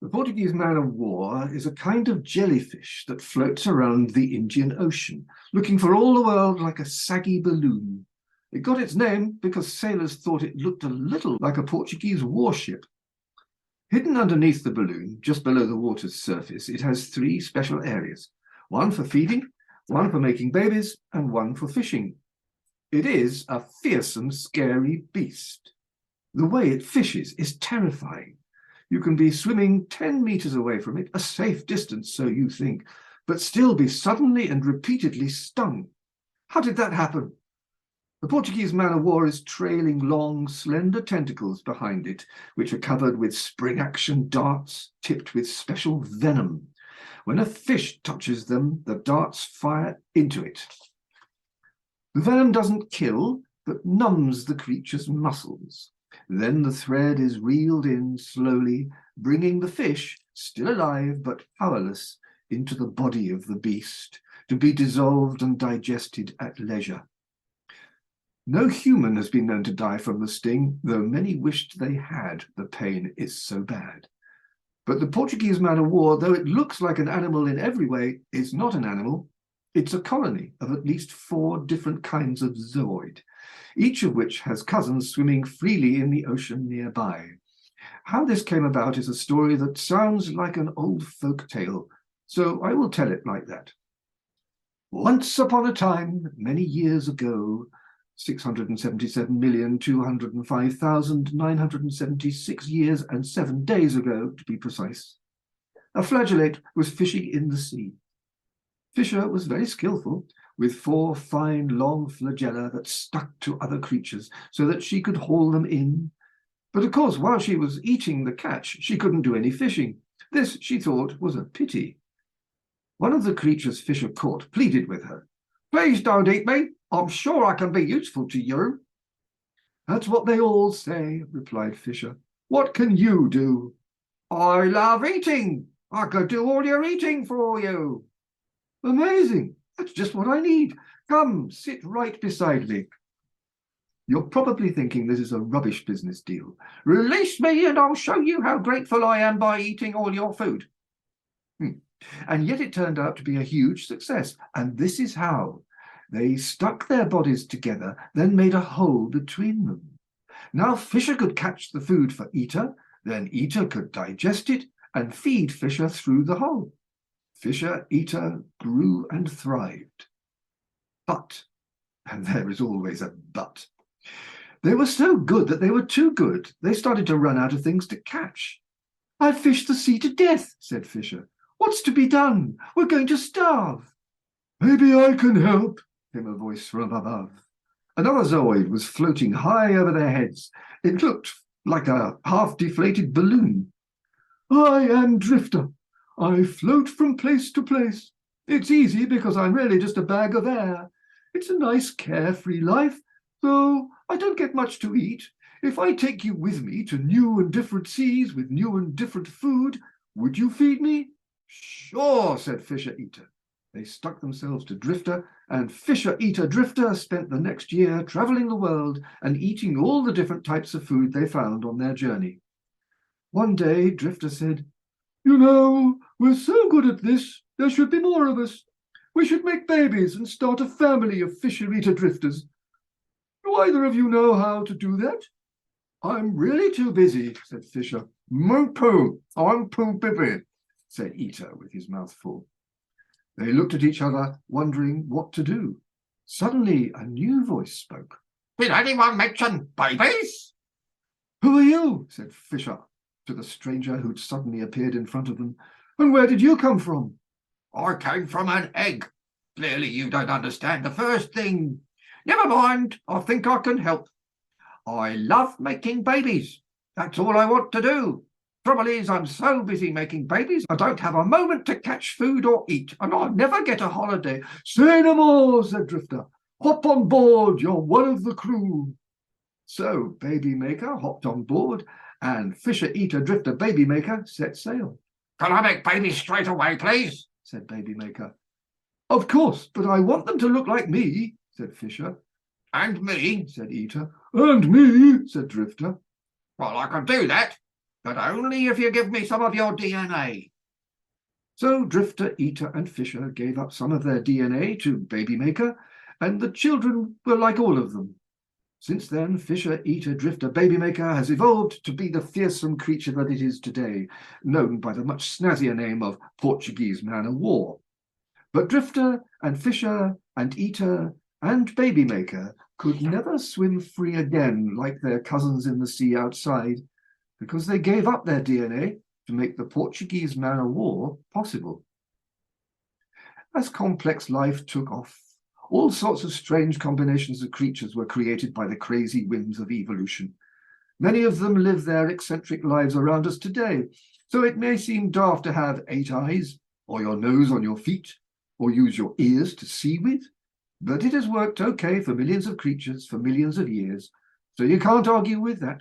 The Portuguese man-of-war is a kind of jellyfish that floats around the Indian Ocean, looking for all the world like a saggy balloon. It got its name because sailors thought it looked a little like a Portuguese warship. Hidden underneath the balloon, just below the water's surface, it has three special areas, one for feeding, one for making babies, and one for fishing. It is a fearsome, scary beast. The way it fishes is terrifying. You can be swimming 10 meters away from it, a safe distance, so you think, but still be suddenly and repeatedly stung. How did that happen? The Portuguese man-of-war is trailing long, slender tentacles behind it, which are covered with spring-action darts tipped with special venom. When a fish touches them, the darts fire into it. The venom doesn't kill, but numbs the creature's muscles. Then the thread is reeled in slowly, bringing the fish, still alive but powerless, into the body of the beast, to be dissolved and digested at leisure. No human has been known to die from the sting, though many wished they had. The pain is so bad. But the Portuguese man-of-war, though it looks like an animal in every way, is not an animal. It's a colony of at least 4 different kinds of zooid, each of which has cousins swimming freely in the ocean nearby. How this came about is a story that sounds like an old folk tale, so I will tell it like that. Once upon a time, many years ago, 677,205,976 years and 7 days ago, to be precise, a flagellate was fishing in the sea. Fisher was very skillful, with 4 fine long flagella that stuck to other creatures so that she could haul them in. But of course, while she was eating the catch, she couldn't do any fishing. This, she thought, was a pity. One of the creatures Fisher caught pleaded with her. "Please don't eat me. I'm sure I can be useful to you." "That's what they all say," replied Fisher. "What can you do?" "I love eating. I could do all your eating for you." "Amazing. That's just what I need. Come, sit right beside me." You're probably thinking this is a rubbish business deal. "Release me and I'll show you how grateful I am by eating all your food." And yet it turned out to be a huge success, and this is how. They stuck their bodies together, then made a hole between them. Now Fisher could catch the food for Eater, then Eater could digest it and feed Fisher through the hole. Fisher, Eater grew and thrived. But, and there is always a but, they were so good that they were too good. They started to run out of things to catch. "I've fished the sea to death," said Fisher. "What's to be done? We're going to starve." "Maybe I can help," came a voice from above. Another zooid was floating high over their heads. It looked like a half-deflated balloon. "I am Drifter. I float from place to place. It's easy because I'm really just a bag of air. It's a nice carefree life, though I don't get much to eat. If I take you with me to new and different seas with new and different food, would you feed me?" "Sure," said Fisher Eater. They stuck themselves to Drifter, and Fisher Eater Drifter spent the next year traveling the world and eating all the different types of food they found on their journey. One day, Drifter said, "You know, we're so good at this, there should be more of us. We should make babies and start a family of Fisher Eater Drifters. Do either of you know how to do that?" "I'm really too busy," said Fisher. "Moo-poo, I'm too busy," said Eater with his mouth full. They looked at each other, wondering what to do. Suddenly, a new voice spoke. "Did anyone mention babies?" "Who are you?" said Fisher to the stranger who'd suddenly appeared in front of them. "And where did you come from?" "I came from an egg. Clearly you don't understand the first thing. Never mind, I think I can help. I love making babies. That's all I want to do. Trouble is, I'm so busy making babies, I don't have a moment to catch food or eat, and I'll never get a holiday." "Say no more," said Drifter. "Hop on board, you're one of the crew." So Baby Maker hopped on board, and Fisher Eater Drifter Baby Maker set sail. "Can I make babies straight away, please?" said Baby Maker. "Of course, but I want them to look like me," said Fisher. "And me," said Eater. "And me," said Drifter. "Well, I can do that. but only if you give me some of your DNA. So Drifter, Eater, and Fisher gave up some of their DNA to Baby Maker, and the children were like all of them. Since then, Fisher, Eater, Drifter, Baby Maker has evolved to be the fearsome creature that it is today, known by the much snazzier name of Portuguese man-o'-war. But Drifter and Fisher and Eater and Baby Maker could never swim free again like their cousins in the sea outside, because they gave up their DNA to make the Portuguese man-o'-war possible. As complex life took off, all sorts of strange combinations of creatures were created by the crazy whims of evolution. Many of them live their eccentric lives around us today, so it may seem daft to have 8 eyes, or your nose on your feet, or use your ears to see with, but it has worked okay for millions of creatures for millions of years, so you can't argue with that.